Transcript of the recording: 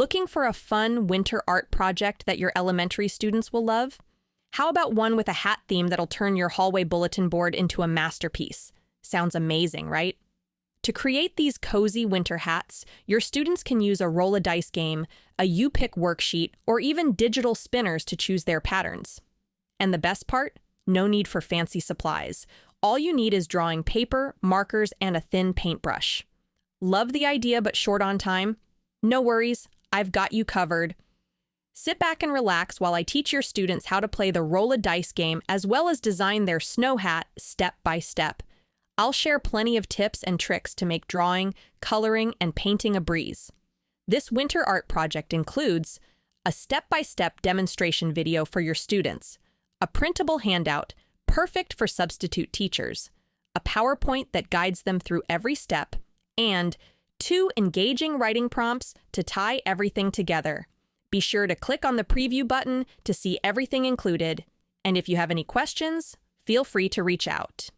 Looking for a fun winter art project that your elementary students will love? How about one with a hat theme that'll turn your hallway bulletin board into a masterpiece? Sounds amazing, right? To create these cozy winter hats, your students can use a roll a dice game, a you pick worksheet, or even digital spinners to choose their patterns. And the best part? No need for fancy supplies. All you need is drawing paper, markers, and a thin paintbrush. Love the idea but short on time? No worries, I've got you covered. Sit back and relax while I teach your students how to play the roll a dice game as well as design their snow hat step by step. I'll share plenty of tips and tricks to make drawing, coloring, and painting a breeze. This winter art project includes a step-by-step demonstration video for your students, a printable handout, perfect for substitute teachers, a PowerPoint that guides them through every step, and 2 engaging writing prompts to tie everything together. Be sure to click on the preview button to see everything included. And if you have any questions, feel free to reach out.